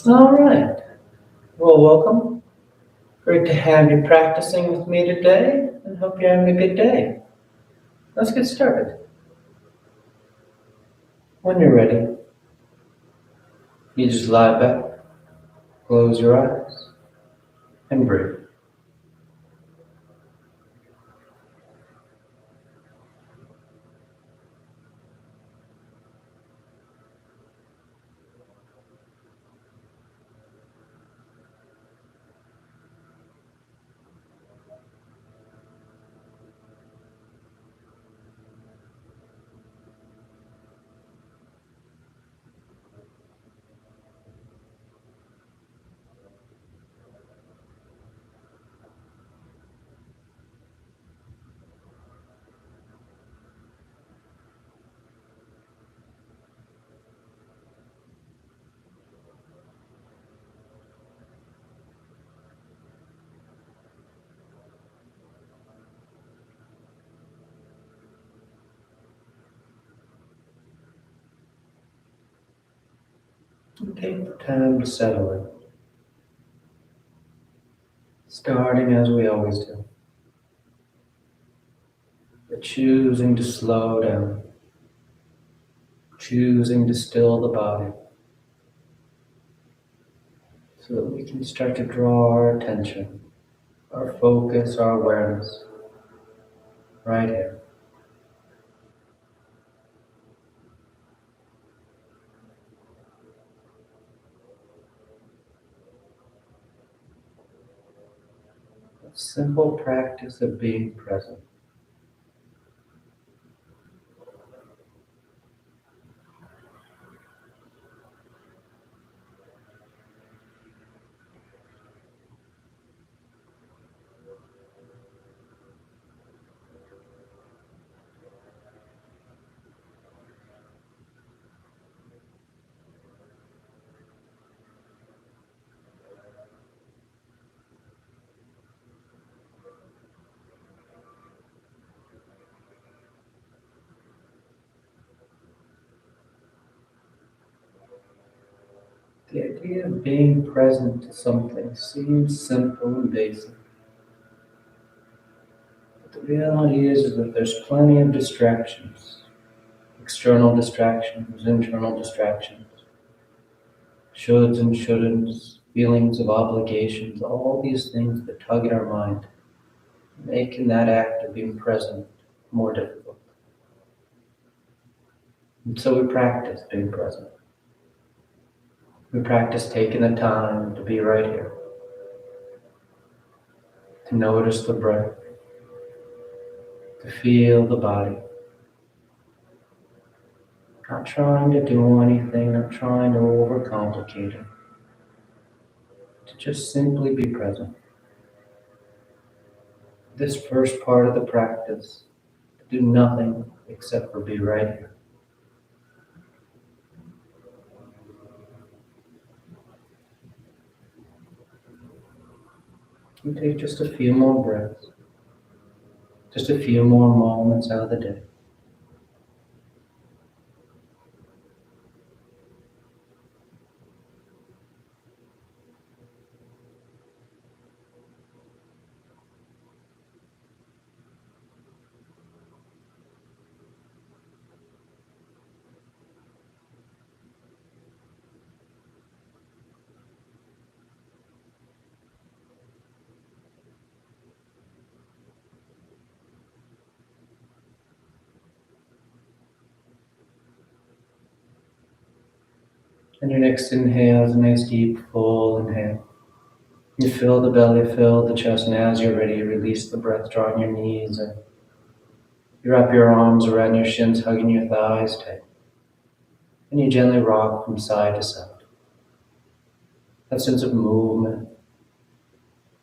All right. Well, welcome. Great to have you practicing with me today and hope you're having a good day. Let's get started. When you're ready, you just lie back, close your eyes, and breathe. And take the time to settle in. Starting as we always do, but choosing to slow down, choosing to still the body so that we can start to draw our attention, our focus, our awareness right here. A simple practice of being present. The idea of being present to something seems simple and basic. But the reality is that there's plenty of distractions. External distractions, internal distractions. Shoulds and shouldn'ts, feelings of obligations, all these things that tug at our mind, making that act of being present more difficult. And so we practice being present. We practice taking the time to be right here, to notice the breath, to feel the body. Not trying to do anything, not trying to overcomplicate it. To just simply be present. This first part of the practice, to do nothing except for be right here. You take just a few more breaths, just a few more moments out of the day. And your next inhale is a nice deep full inhale. You fill the belly, fill the chest, and as you're ready, you release the breath, drawing your knees in. You wrap your arms around your shins, hugging your thighs tight. And you gently rock from side to side. That sense of movement,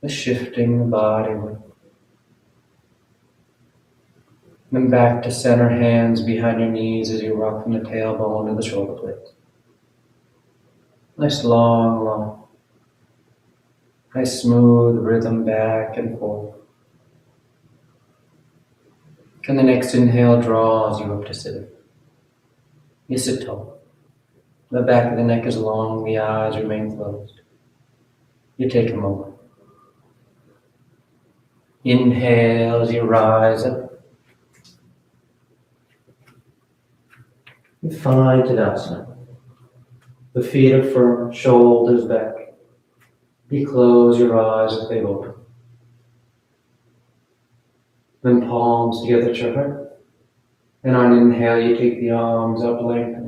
the shifting the body. Then back to center, hands behind your knees as you rock from the tailbone to the shoulder blades. Nice long. Nice smooth rhythm back and forth. And the next inhale draws you up to sitting. You sit tall. The back of the neck is long, the eyes remain closed. You take a moment. Inhale as you rise up. You find Tadasana. The feet are firm, shoulders back. You close your eyes if they open. Then palms together to heart. And on inhale, you take the arms up, lengthening.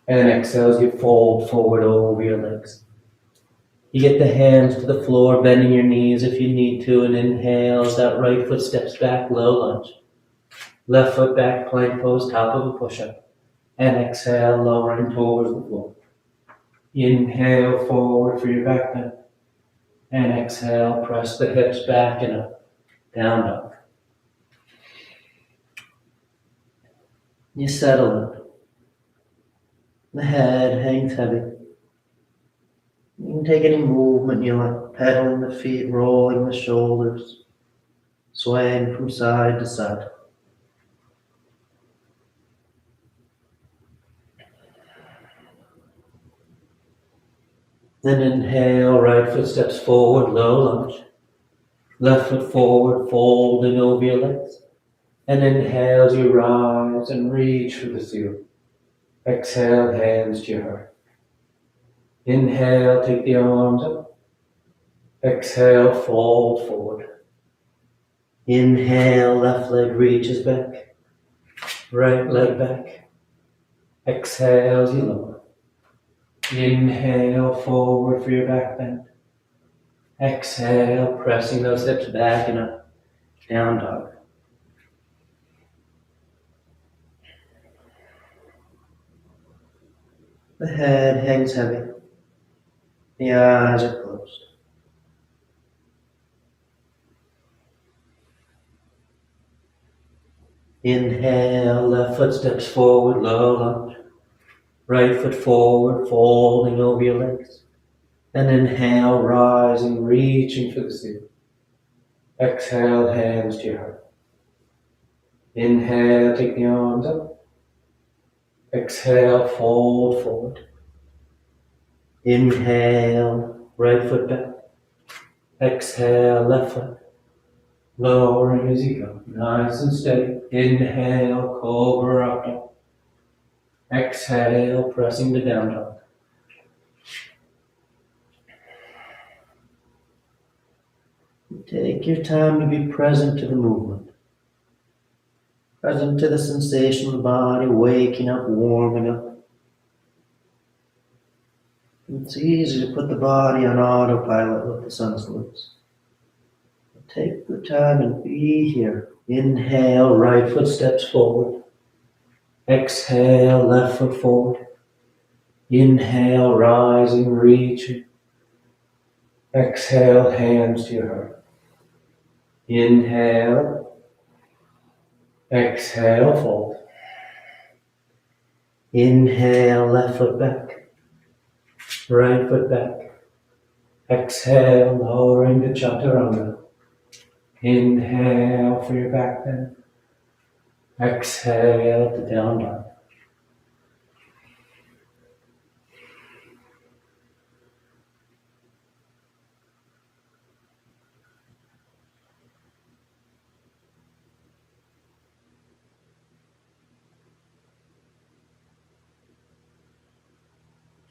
And exhale as you fold forward over your legs. You get the hands to the floor, bending your knees if you need to, and inhale as that right foot steps back, low lunge. Left foot back, plank pose, top of a push-up. And exhale, lowering towards the floor. Inhale forward for your back bend. And exhale, press the hips back and up, down dog. You settle in. The head hangs heavy. You can take any movement you like, pedaling the feet, rolling the shoulders, swaying from side to side. Then inhale, right foot steps forward, low lunge. Left foot forward, folding over your legs. And inhale as you rise and reach for the ceiling. Exhale, hands to your heart. Inhale, take the arms up. Exhale, fold forward. Inhale, left leg reaches back. Right leg back. Exhale as you lower. Inhale, forward for your back bend. Exhale, pressing those hips back and up. Down dog. The head hangs heavy. The eyes are closed. Inhale, left foot steps forward, low lunge. Right foot forward, folding over your legs. And inhale, rising, reaching for the ceiling. Exhale, hands to your heart. Inhale, take the arms up. Exhale, fold forward. Inhale, right foot back. Exhale, left foot. Lowering as you go, nice and steady. Inhale, cobra up dog. Exhale, pressing to down dog. Take your time to be present to the movement. Present to the sensation of the body, waking up, warming up. It's easy to put the body on autopilot with the sun salutes. Take the time and be here. Inhale, right foot steps forward. Exhale, left foot forward. Inhale, rising, reaching. Exhale, hands to your heart. Inhale. Exhale, fold. Inhale, left foot back. Right foot back. Exhale, lowering to chaturanga. Inhale for your back bend. Exhale to down dog.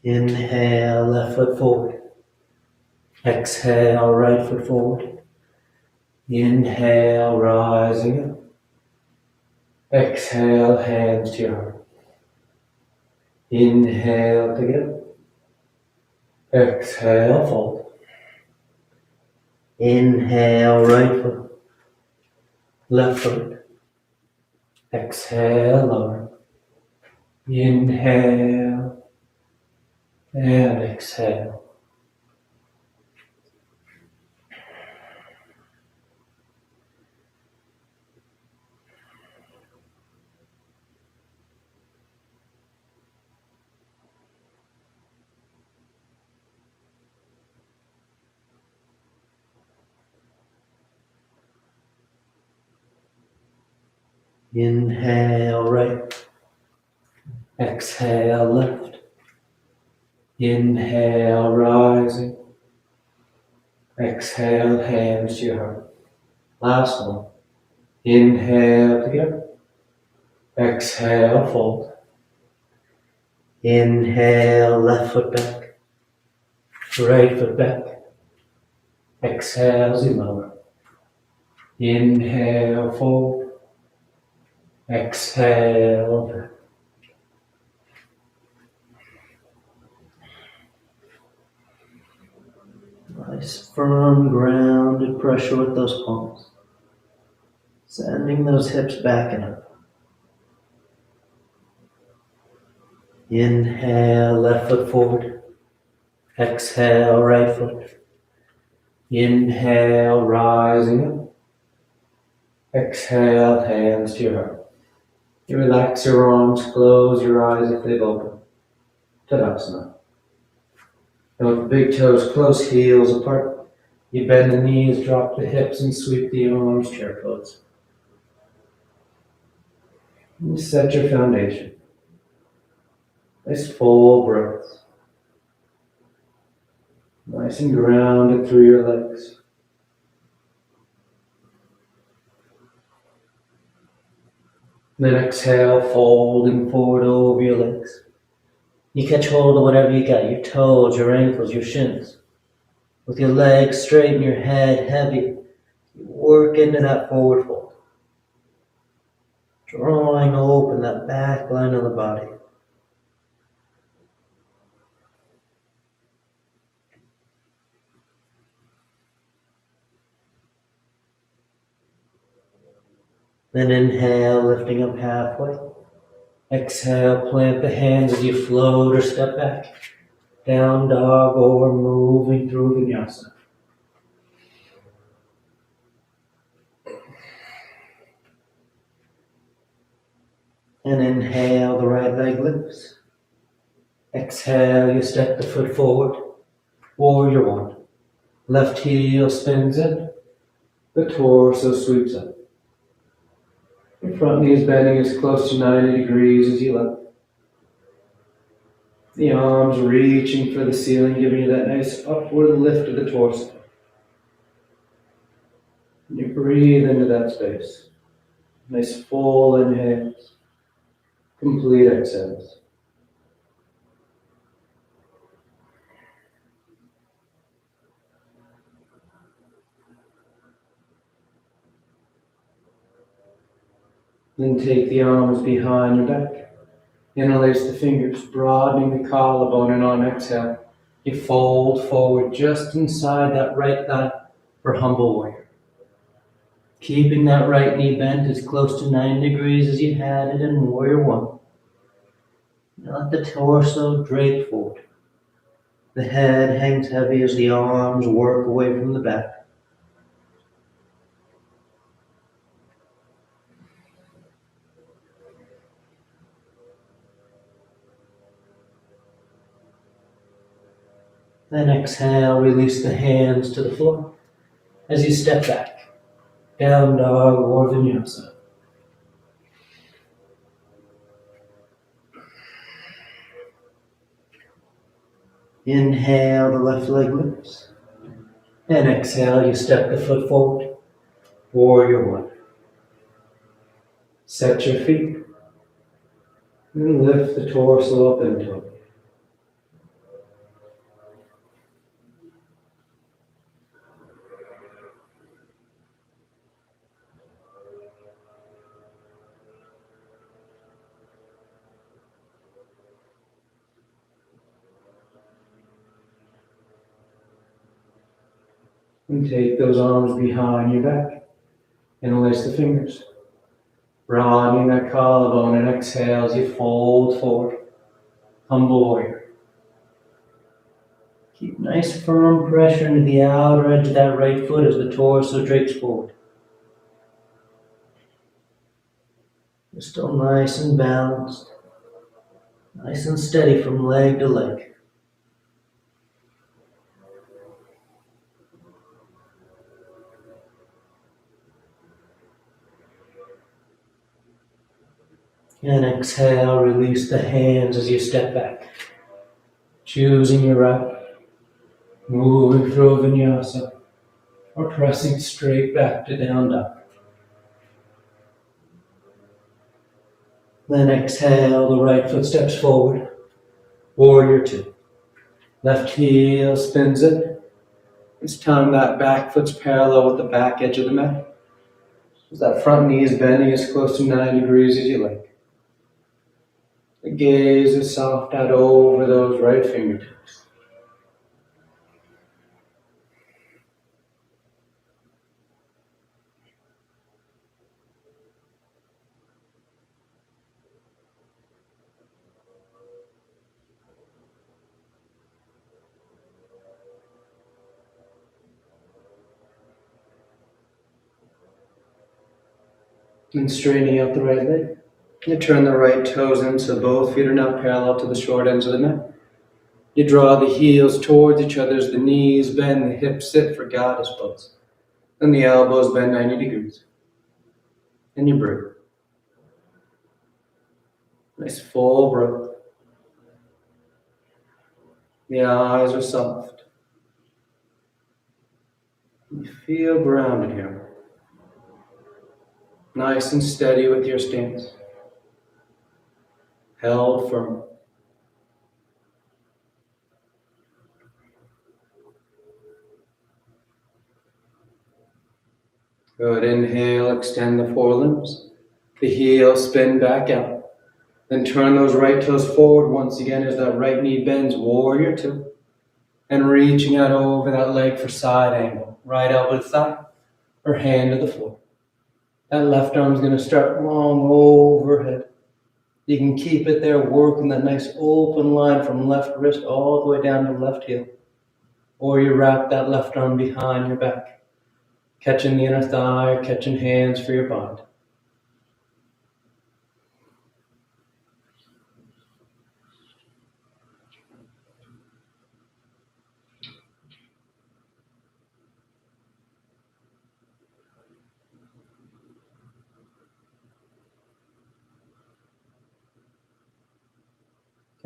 Inhale, left foot forward. Exhale, right foot forward. Inhale, rising up. Exhale, hands to your heart. Inhale together. Exhale, fold. Inhale, right foot. Left foot. Exhale, lower. Inhale. And exhale. Inhale, right. Exhale, left. Inhale, rising. Exhale, hands to your heart. Last one. Inhale, together. Exhale, fold. Inhale, left foot back. Right foot back. Exhale, as you lower. Inhale, fold. Exhale, back. Nice, firm, grounded pressure with those palms. Sending those hips back and up. Inhale, left foot forward. Exhale, right foot. Inhale, rising up. Exhale, hands to your heart. You relax your arms, close your eyes if they've opened. Tadasana. And with the big toes close, heels apart. You bend the knees, drop the hips, and sweep the arms, chair pose. And set your foundation. Nice full breaths. Nice and grounded through your legs. Then exhale, folding forward over your legs. You catch hold of whatever you got, your toes, your ankles, your shins. With your legs straight and your head heavy, you work into that forward fold. Drawing open that back line of the body. Then inhale, lifting up halfway. Exhale, plant the hands as you float or step back. Down dog or moving through vinyasa. And inhale, the right leg lifts. Exhale, you step the foot forward. Warrior one. Left heel spins in. The torso sweeps up. Your front knee is bending as close to 90 degrees as you like. The arms reaching for the ceiling, giving you that nice upward lift of the torso. And you breathe into that space. Nice full inhales. Complete exhales. Then take the arms behind your back. Interlace the fingers, broadening the collarbone, and on exhale, you fold forward just inside that right thigh for humble warrior. Keeping that right knee bent as close to 90 degrees as you had it in warrior one. Now let the torso drape forward. The head hangs heavy as the arms work away from the back. Then exhale, release the hands to the floor as you step back. Down dog or vinyasa. Inhale, the left leg lifts. And exhale, you step the foot forward. Warrior one. Set your feet. And lift the torso up into it. And take those arms behind your back. Interlace the fingers. Broadening that collarbone, and exhale as you fold forward. Humble warrior. Keep nice firm pressure into the outer edge of that right foot as the torso drapes forward. You're still nice and balanced. Nice and steady from leg to leg. And exhale, release the hands as you step back. choosing your route, moving through a vinyasa, or pressing straight back to down dog. Then exhale, the right foot steps forward, warrior two. Left heel spins it. This time that back foot's parallel with the back edge of the mat. As that front knee is bending as close to 9 degrees as you like. The gaze is soft out over those right fingertips. And straightening out the right leg. You turn the right toes in so both feet are now parallel to the short ends of the mat. You draw the heels towards each other as the knees bend, the hips sit for goddess pose. And the elbows bend 90 degrees. And you breathe. Nice full breath. The eyes are soft. You feel grounded here. Nice and steady with your stance. Held firm. Good. Inhale, extend the forelimbs. The heels spin back out. Then turn those right toes forward once again as that right knee bends, warrior two. And reaching out over that leg for side angle. Right elbow to thigh or hand to the floor. That left arm is going to start long overhead. You can keep it there, working that nice open line from left wrist all the way down to left heel. Or you wrap that left arm behind your back, catching the inner thigh or catching hands for your bind.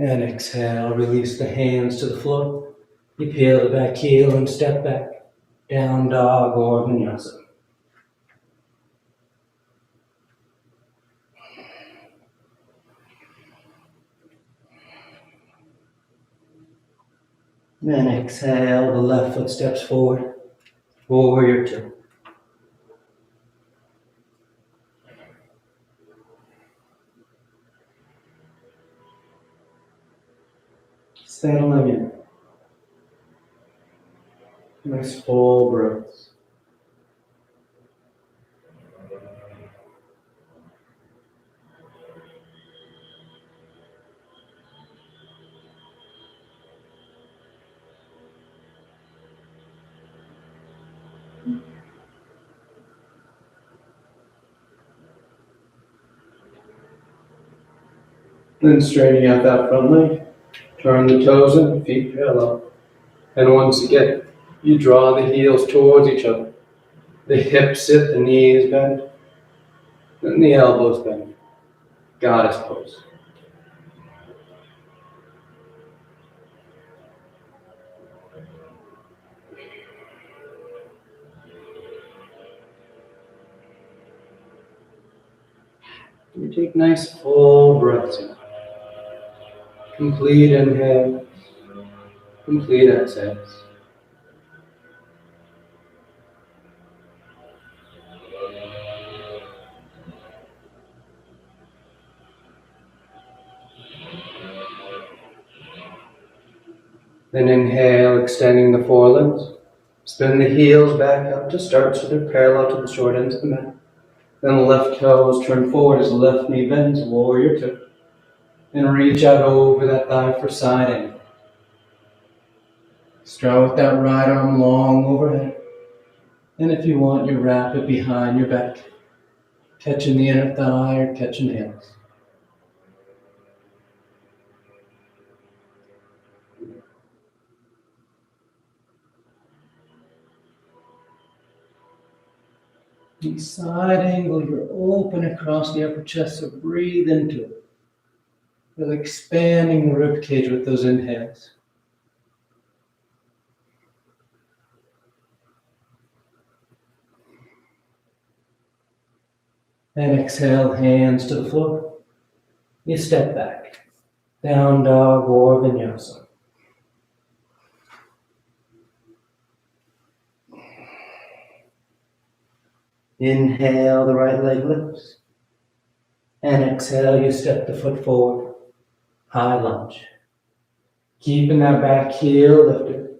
And exhale, release the hands to the floor. You peel the back heel and step back. Down dog or vinyasa. Then exhale, the left foot steps forward. Warrior two. Settling in. Nice full breaths. Then straightening out that front leg. Turn the toes in, feet parallel. And once again, you draw the heels towards each other. The hips sit, the knees bend. And the elbows bend. Goddess pose. You take nice full breaths in. Complete inhale. Complete exhales. Then inhale, extending the forelimbs. Spin the heels back up to start so they're parallel to the short ends of the mat. Then the left toes turn forward as the left knee bends, warrior two. And reach out over that thigh for side angle. Start with that right arm long overhead. And if you want, you wrap it behind your back, catching the inner thigh or catching hands. The side angle, you're open across the upper chest, so breathe into it. Feel expanding the rib cage with those inhales. And exhale, hands to the floor. You step back. Down dog or vinyasa. Inhale, the right leg lifts. And exhale, you step the foot forward. High lunge. Keeping that back heel lifted.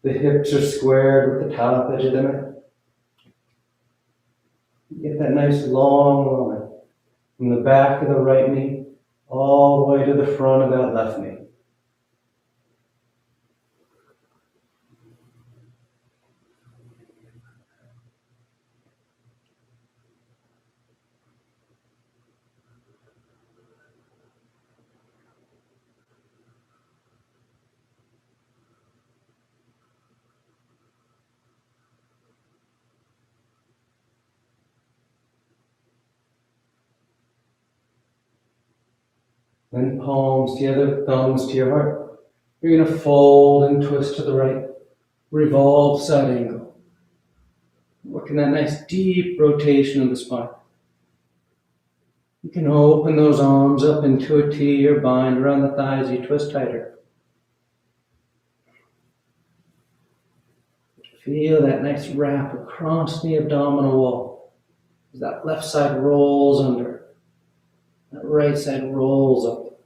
The hips are squared with the top edge of the mat. Get that nice long line from the back of the right knee all the way to the front of that left knee. Then palms together, thumbs to your heart. You're going to fold and twist to the right. Revolve side angle. Working that nice deep rotation of the spine. You can open those arms up into a T or bind around the thighs. You twist tighter. Feel that nice wrap across the abdominal wall. As that left side rolls under. That right side rolls up.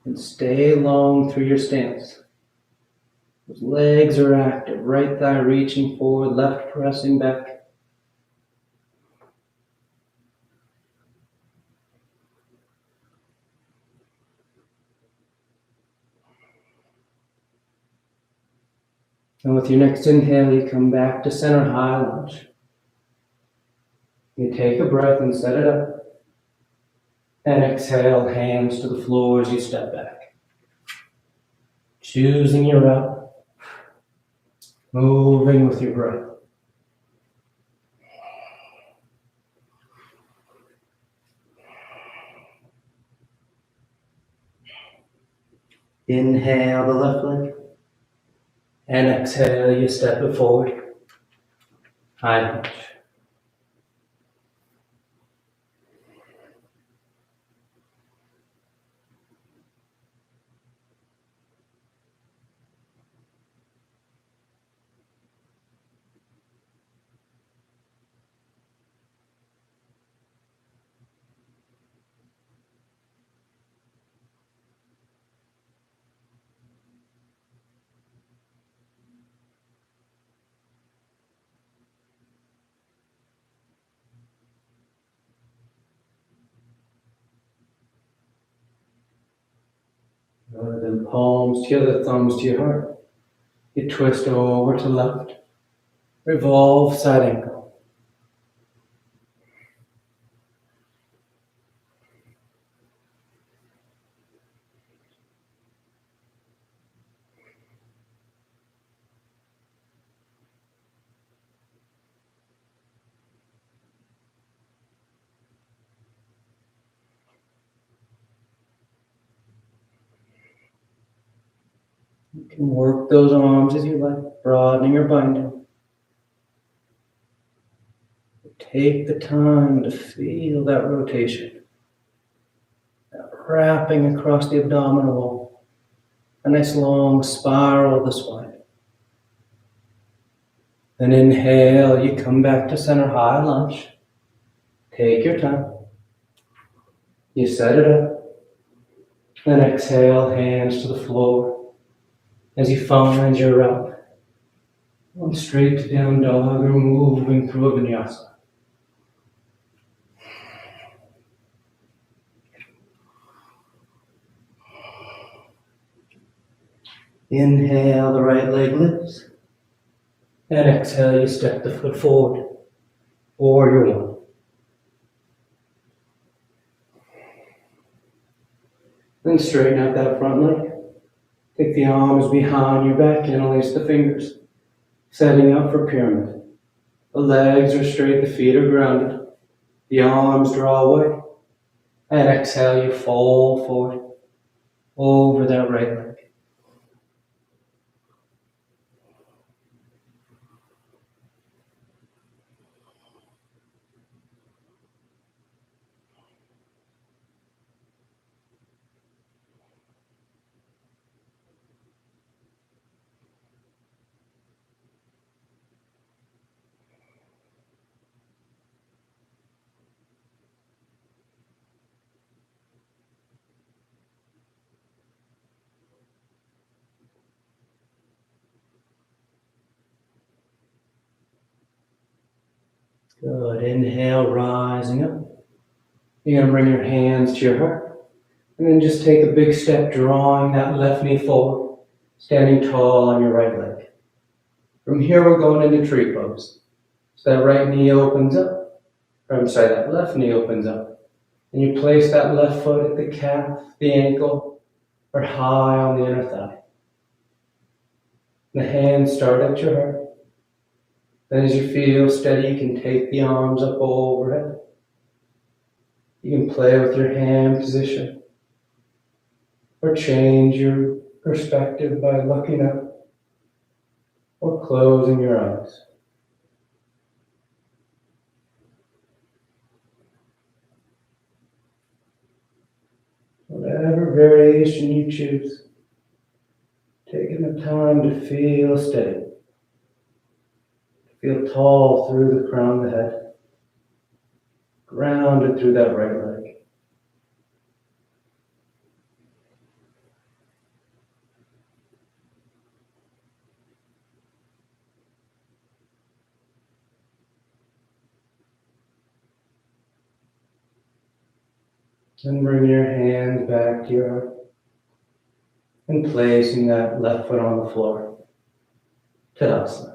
And stay long through your stance. Those legs are active. Right thigh reaching forward, left pressing back. And with your next inhale, you come back to center high lunge. You take a breath and set it up. And exhale, hands to the floor as you step back. Choosing your route. Moving with your breath. Inhale the left leg. And exhale, you step it forward. High lunge. Then palms together, thumbs to your heart. You twist over to left. Revolve side ankle. You can work those arms as you like, broadening or binding. Take the time to feel that rotation, that wrapping across the abdominal wall, a nice long spiral of the spine. Then inhale, you come back to center high lunge. Take your time. You set it up. Then exhale, hands to the floor as you find your route. One straight to down dog or moving through a vinyasa. Inhale, the right leg lifts. And exhale, you step the foot forward. Warrior one. Then straighten out that front leg. Take the arms behind your back, interlace the fingers. Setting up for pyramid. The legs are straight, the feet are grounded. The arms draw away. And exhale, you fold forward over that right leg. Good. Inhale, rising up. You're going to bring your hands to your heart. And then just take a big step, drawing that left knee forward, standing tall on your right leg. From here, we're going into tree pose. So that right knee opens up. That left knee opens up. And you place that left foot at the calf, the ankle, or high on the inner thigh. The hands start at your heart. Then as you feel steady, you can take the arms up overhead. You can play with your hand position or change your perspective by looking up or closing your eyes. Whatever variation you choose, taking the time to feel steady. Feel tall through the crown of the head, grounded through that right leg. And bring your hands back to your heart and placing that left foot on the floor. Tadasana.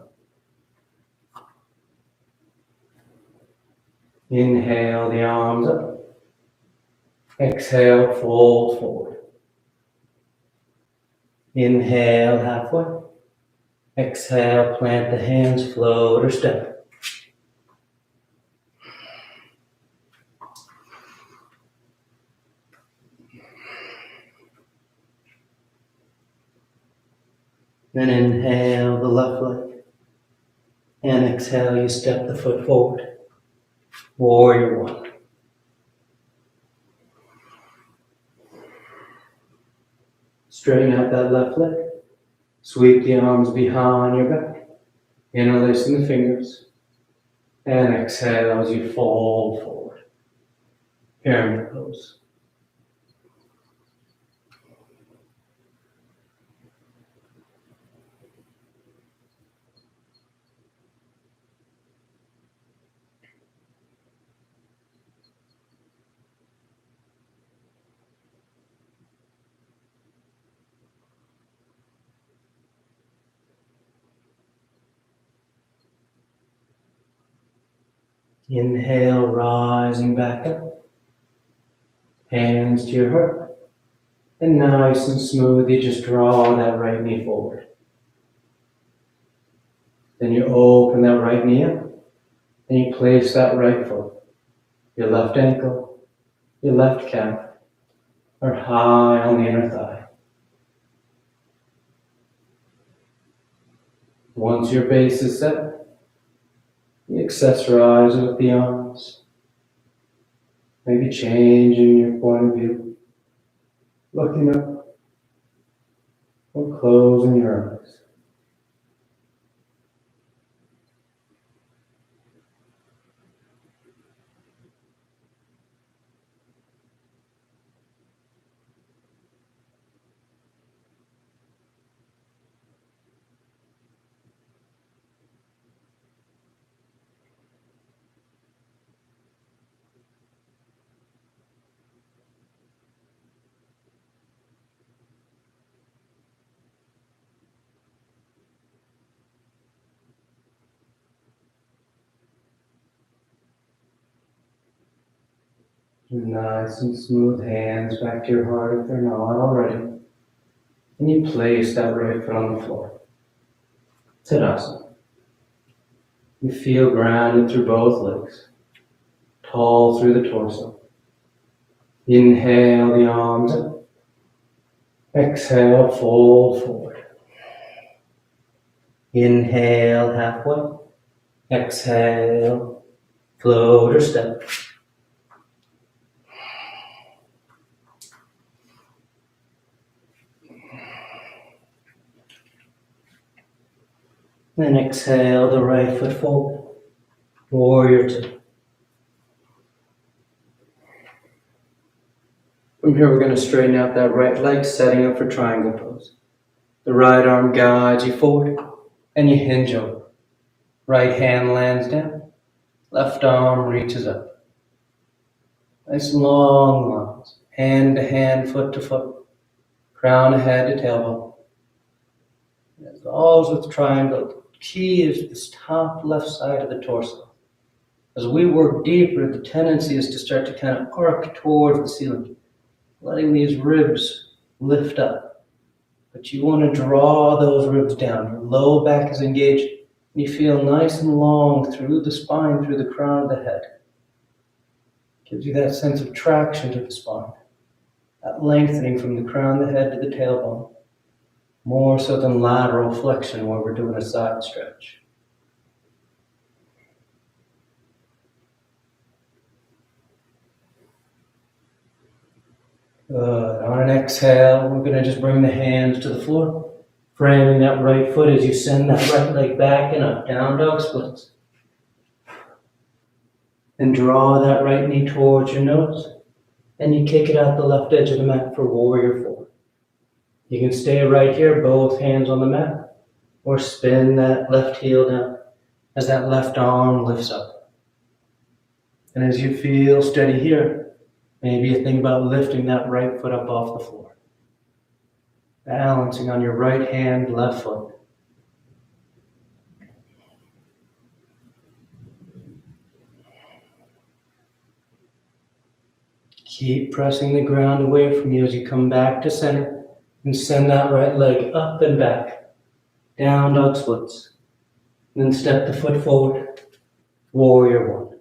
Inhale the arms up. Exhale, fold forward. Inhale halfway. Exhale, plant the hands, float or step. Then inhale the left leg. And exhale, you step the foot forward. Warrior one. Straighten out that left leg. Sweep the arms behind your back. Interlacing the fingers. And exhale as you fold forward. Pyramid pose. Inhale, rising back up. Hands to your heart. And nice and smooth, you just draw that right knee forward. Then you open that right knee up. And you place that right foot, your left ankle, your left calf, or high on the inner thigh. Once your base is set, you accessorize with the arms. Maybe changing your point of view, looking up, or closing your eyes. Nice and smooth hands back to your heart if they're not already. And you place that right foot on the floor. Tadasana. You feel grounded through both legs. Tall through the torso. Inhale the arms up. Exhale, fold forward. Inhale halfway. Exhale, float or step. Then exhale the right foot forward. Warrior two. From here, we're going to straighten out that right leg, setting up for triangle pose. The right arm guides you forward, and you hinge over. Right hand lands down. Left arm reaches up. Nice long lines. Hand to hand, foot to foot. Crown of head to tailbone. As always with triangle, the key is this top left side of the torso. As we work deeper, the tendency is to start to kind of arc towards the ceiling, letting these ribs lift up. But you want to draw those ribs down. Your low back is engaged, and you feel nice and long through the spine, through the crown of the head. Gives you that sense of traction to the spine, that lengthening from the crown of the head to the tailbone, more so than lateral flexion where we're doing a side stretch. Good. On an exhale, we're going to just bring the hands to the floor, framing that right foot as you send that right leg back and up, down dog splits. Then draw that right knee towards your nose, and you kick it out the left edge of the mat for warrior four. You can stay right here, both hands on the mat, or spin that left heel down as that left arm lifts up. And as you feel steady here, maybe you think about lifting that right foot up off the floor. Balancing on your right hand, left foot. Keep pressing the ground away from you as you come back to center and send that right leg up and back. Down dog splits. Then step the foot forward. Warrior one.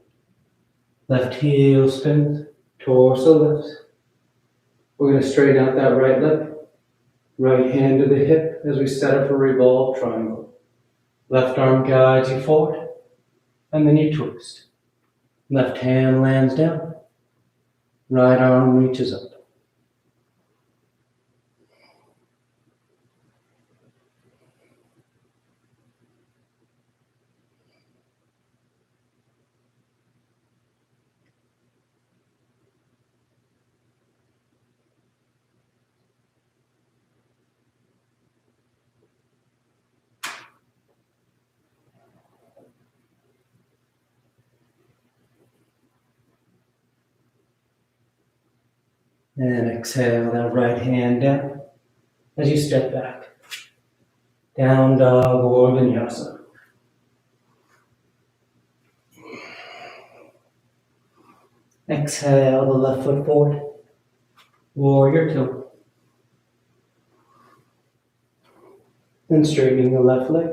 Left heel spins. Torso lifts. We're going to straighten out that right leg. Right hand to the hip as we set up a revolve triangle. Left arm guides you forward. And then you twist. Left hand lands down. Right arm reaches up. And exhale that right hand down as you step back. Down dog or vinyasa. Exhale the left foot forward. Warrior two. Then straightening the left leg.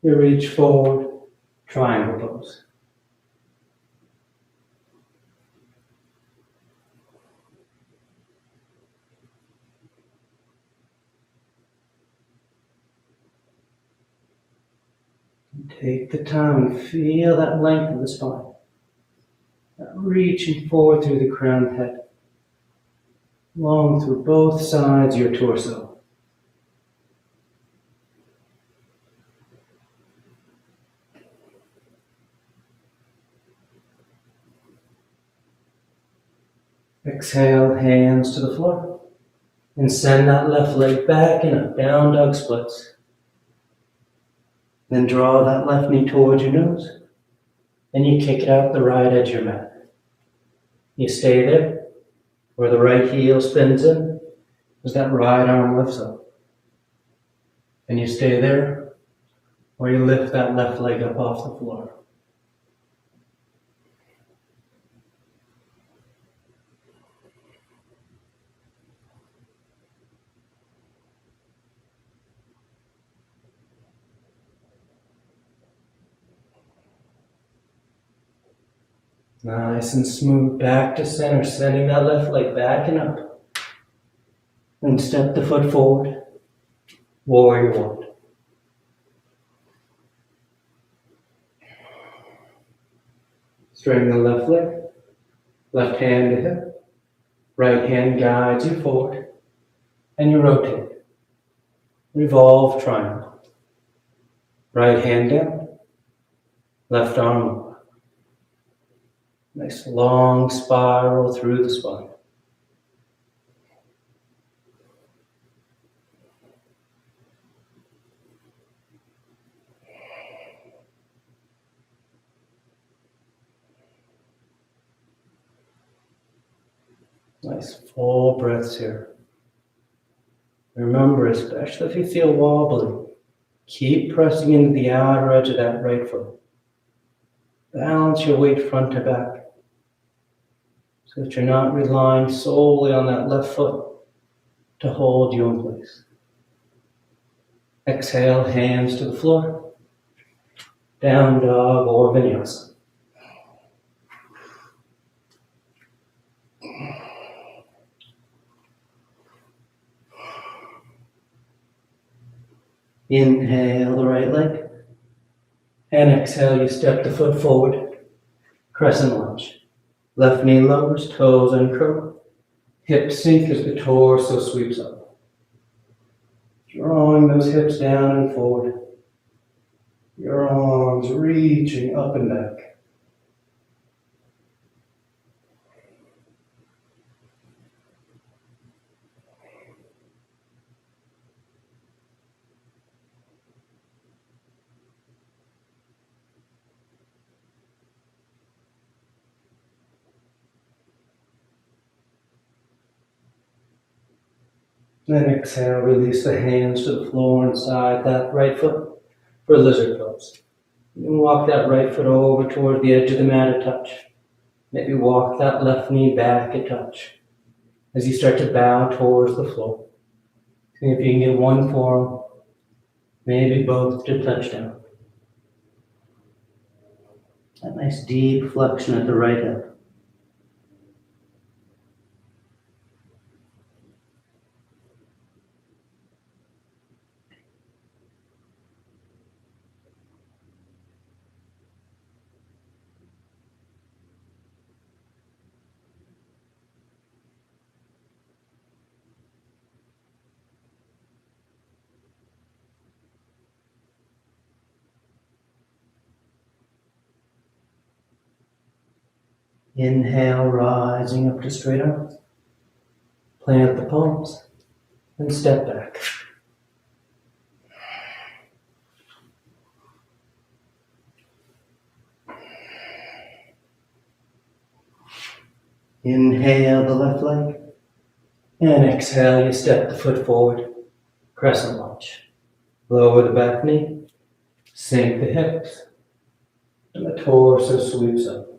You reach forward. Triangle pose. Take the time and feel that length of the spine. Reaching forward through the crown of the head. Long through both sides of your torso. Exhale, hands to the floor. And send that left leg back and up, down dog splits. Then draw that left knee towards your nose. And you kick it out the right edge of your mat. You stay there, where the right heel spins in, as that right arm lifts up. And you stay there, where you lift that left leg up off the floor. Nice and smooth, back to center, sending that left leg back and up. Then step the foot forward, warrior one. Straighten the left leg, left hand to hip, right hand guides you forward, and you rotate. Revolve triangle. Right hand down, left arm up. Nice long spiral through the spine. Nice full breaths here. Remember, especially if you feel wobbly, keep pressing into the outer edge of that right foot. Balance your weight front to back so that you're not relying solely on that left foot to hold you in place. Exhale, hands to the floor. Down dog or vinyasa. Inhale the right leg. And exhale, you step the foot forward. Crescent lunge. Left knee lowers, toes uncurl. Hips sink as the torso sweeps up. Drawing those hips down and forward. Your arms reaching up and back. Then exhale, release the hands to the floor inside that right foot for lizard pose. You can walk that right foot over toward the edge of the mat a touch. Maybe walk that left knee back a touch as you start to bow towards the floor. See if you can get one forearm, maybe both to touch down. That nice deep flexion at the right hip. Inhale, rising up to straight arms. Plant the palms and step back. Inhale the left leg. And exhale, you step the foot forward. Crescent lunge. Lower the back knee. Sink the hips. And the torso sweeps up.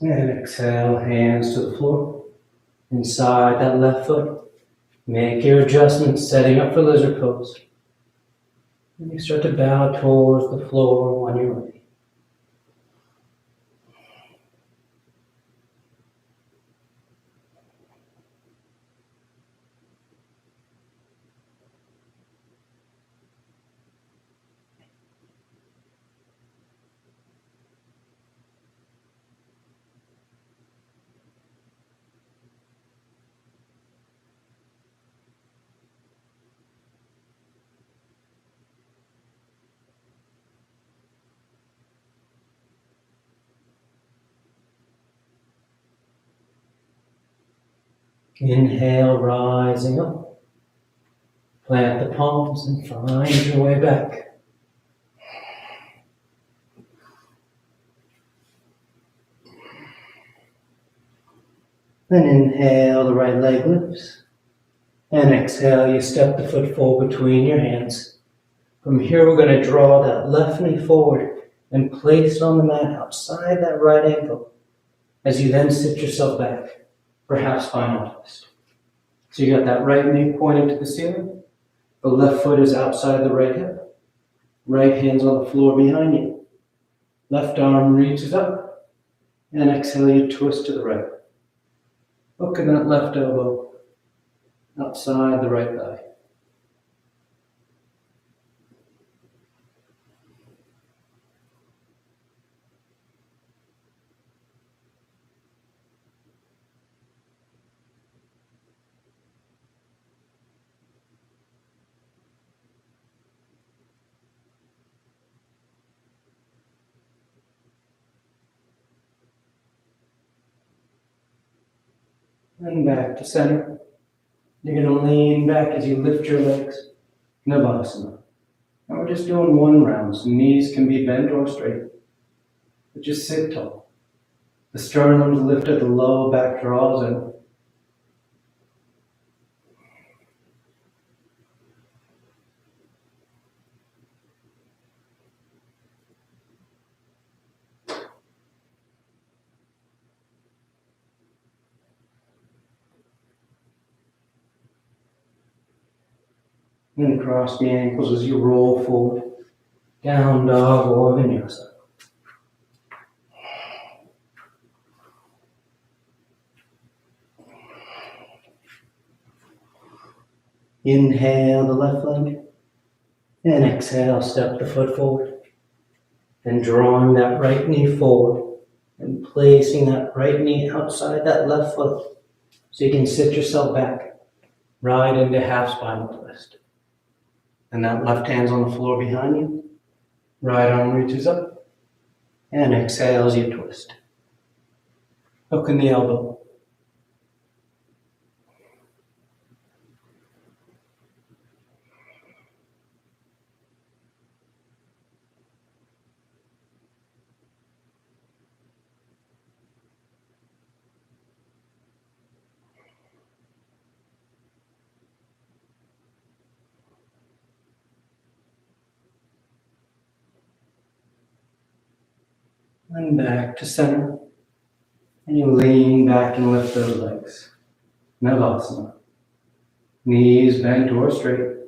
And exhale, hands to the floor. Inside that left foot. Make your adjustments, setting up for lizard pose. And you start to bow towards the floor when you're ready. Inhale, rising up. Plant the palms and find your way back. Then inhale, the right leg lifts. And exhale, you step the foot forward between your hands. From here, we're going to draw that left knee forward and place it on the mat outside that right ankle as you then sit yourself back for half spinal twist. So you got that right knee pointed to the ceiling. The left foot is outside the right hip. Right hand's on the floor behind you. Left arm reaches up. And exhale, you twist to the right. Hooking that left elbow outside the right thigh. And back to center. You're going to lean back as you lift your legs. Navasana. And we're just doing one round, so knees can be bent or straight. But just sit tall. The sternum's lifted, the low back draws in. And cross the ankles as you roll forward. Down dog or vinyasa. Inhale the left leg. And exhale, step the foot forward. And drawing that right knee forward. And placing that right knee outside that left foot. So you can sit yourself back. Right into half spinal twist. And that left hand's on the floor behind you. Right arm reaches up. And exhale as you twist. Hook in the elbow. And back to center. And you lean back and lift those legs. Navasana. Knees bent or straight.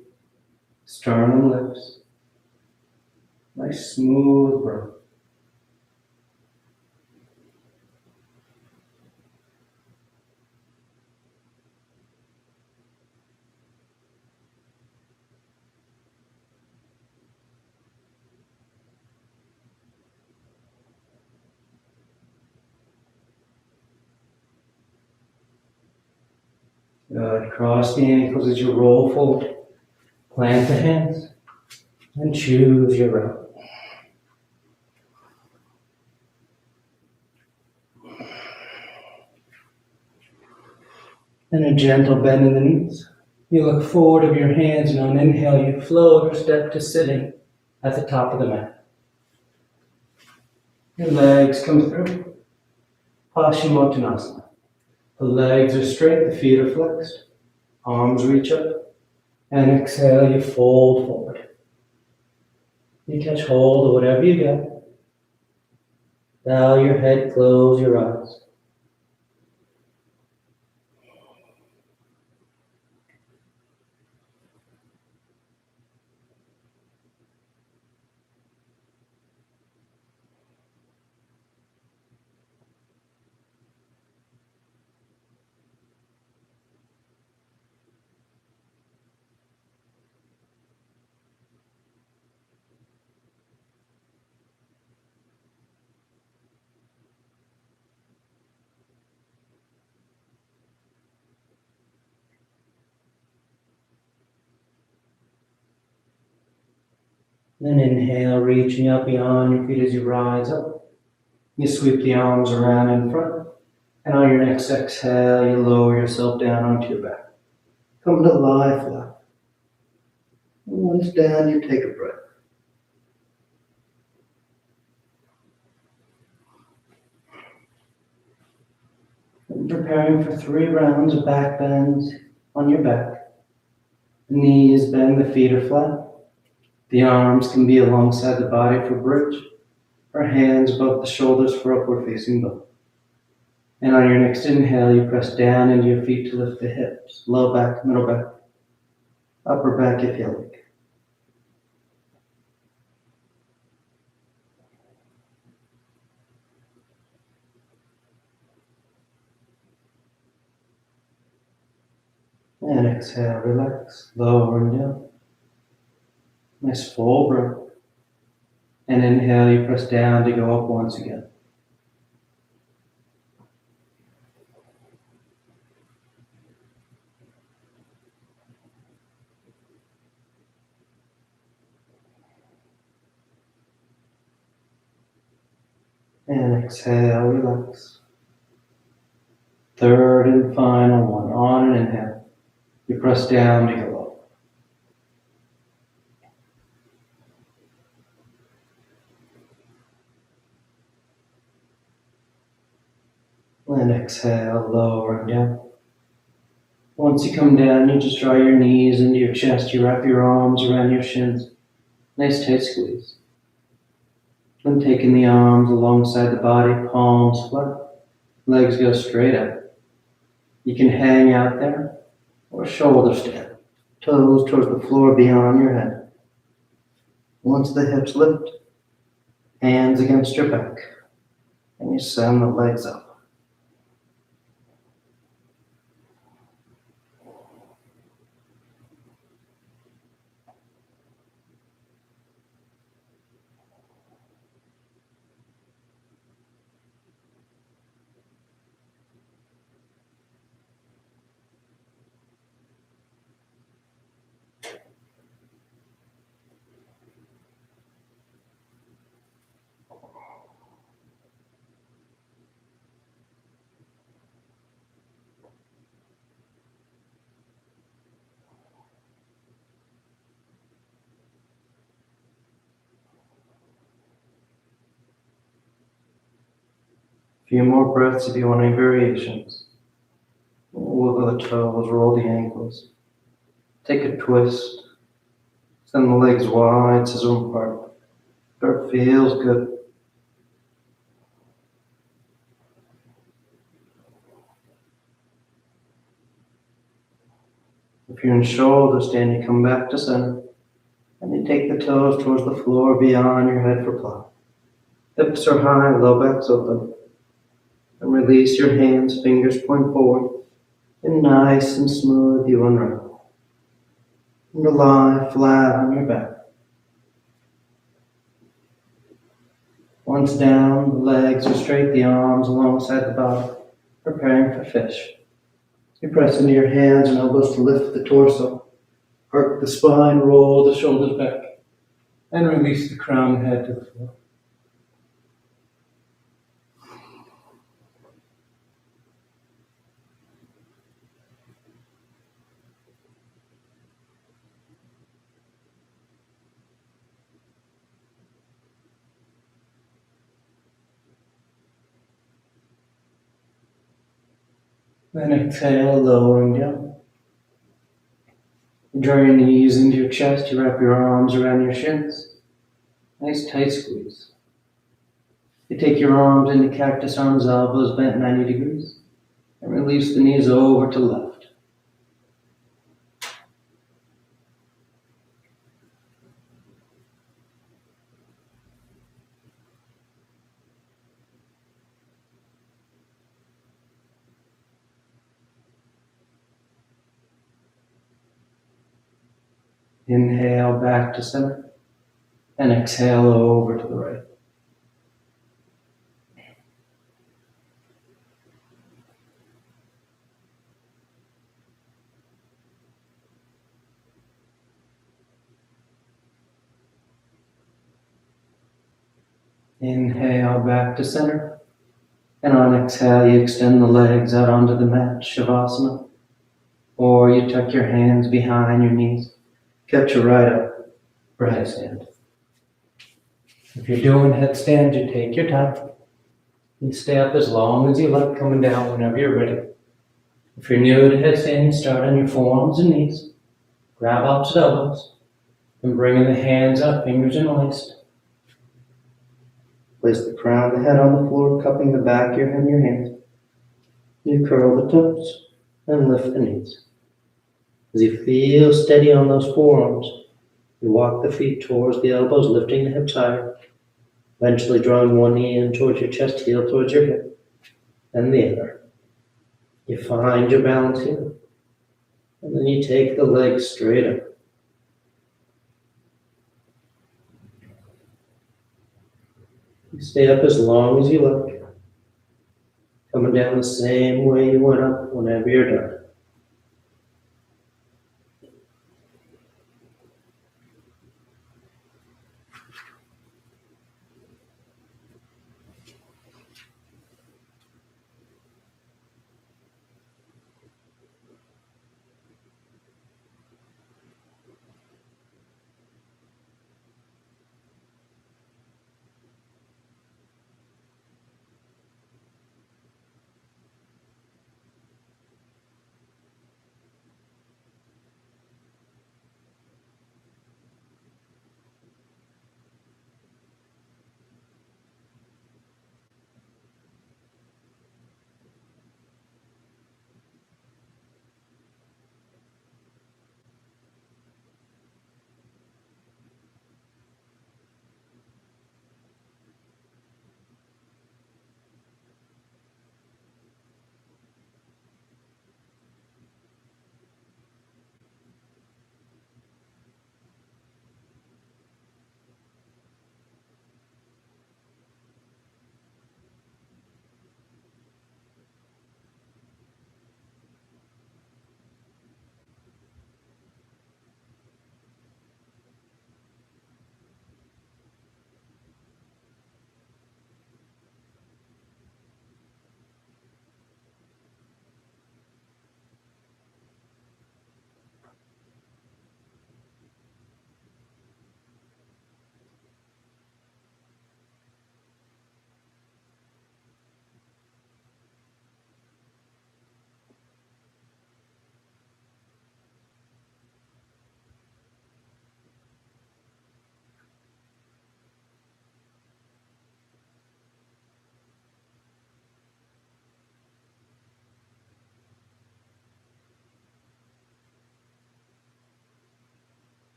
Sternum lifts. Nice smooth breath. Good. Cross the ankles as you roll forward. Plant the hands. And choose your route. And a gentle bend in the knees. You look forward of your hands, and on inhale, you float or step to sitting at the top of the mat. Your legs come through. Paschimottanasana. The legs are straight, the feet are flexed. Arms reach up. And exhale, you fold forward. You catch hold of whatever you got. Bow your head, close your eyes. Then inhale, reaching up beyond your feet as you rise up. You sweep the arms around in front. And on your next exhale, you lower yourself down onto your back. Come to lie flat. And once down, you take a breath. And preparing for 3 rounds of back bends on your back. The knees bend, the feet are flat. The arms can be alongside the body for bridge, or hands above the shoulders for upward facing dog. And on your next inhale, you press down into your feet to lift the hips, low back, middle back, upper back if you like. And exhale, relax, lower and down. Nice full breath. And inhale, you press down to go up once again. And exhale, relax. Third and final one. On an inhale, you press down to your low. And exhale, lowering down. Once you come down, you just draw your knees into your chest. You wrap your arms around your shins. Nice tight squeeze. And taking the arms alongside the body, palms flat. Legs go straight up. You can hang out there or shoulder stand. Toes towards the floor beyond your head. Once the hips lift, hands against your back. And you send the legs up. A few more breaths if you want any variations. Wiggle the toes, roll the ankles. Take a twist. Send the legs wide, scissor apart. It feels good. If you're in shoulder stand, you come back to center. And you take the toes towards the floor beyond your head for plow. Hips are high, low back's open. And release your hands, fingers point forward. And nice and smooth, you unravel. And lie flat on your back. Once down, the legs are straight, the arms alongside the body, preparing for fish. You press into your hands and elbows to lift the torso. Arc the spine, roll the shoulders back, and release the crown and head to the floor. Then exhale, lowering down. You draw your knees into your chest, you wrap your arms around your shins. Nice tight squeeze. You take your arms into cactus arms, elbows bent 90 degrees, and release the knees over to left. Inhale back to center, and exhale over to the right. Inhale back to center, and on exhale you extend the legs out onto the mat, Shavasana, or you tuck your hands behind your knees, catch your right up for headstand. If you're doing headstand, you take your time. You stay up as long as you like, coming down whenever you're ready. If you're new to headstand, you start on your forearms and knees, grab opposite elbows, and bringing the hands up, fingers interlaced. Place the crown of the head on the floor, cupping the back of your head in your hands. You curl the toes and lift the knees. As you feel steady on those forearms, you walk the feet towards the elbows, lifting the hips higher, eventually drawing one knee in towards your chest, heel towards your hip, and the other. You find your balance here, and then you take the legs straight up. You stay up as long as you like, coming down the same way you went up whenever you're done.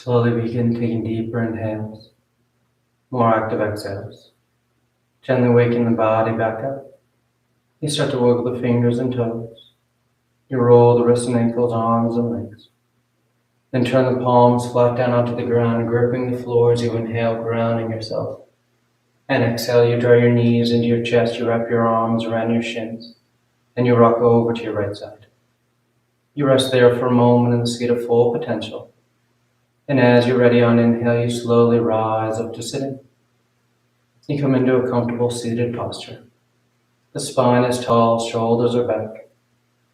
Slowly begin taking deeper inhales, more active exhales. Gently waking the body back up. You start to wiggle the fingers and toes. You roll the wrists and ankles, arms and legs. Then turn the palms flat down onto the ground, gripping the floor as you inhale, grounding yourself. And exhale, you draw your knees into your chest, you wrap your arms around your shins, and you rock over to your right side. You rest there for a moment in the seat of full potential. And as you're ready on inhale, you slowly rise up to sitting. You come into a comfortable seated posture. The spine is tall, shoulders are back,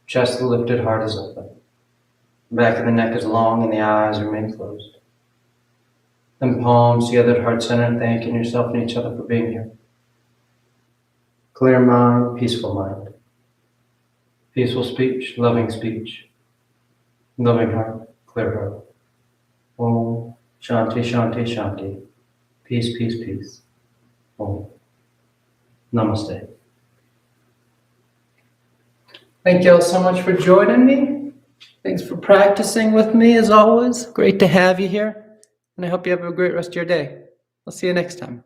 chest lifted, heart is open. The back of the neck is long and the eyes remain closed. Then palms together at heart center, thanking yourself and each other for being here. Clear mind, peaceful mind. Peaceful speech, loving speech. Loving heart, clear heart. Om Shanti, Shanti, Shanti. Peace, peace, peace. Om. Namaste. Thank you all so much for joining me. Thanks for practicing with me as always. Great to have you here. And I hope you have a great rest of your day. I'll see you next time.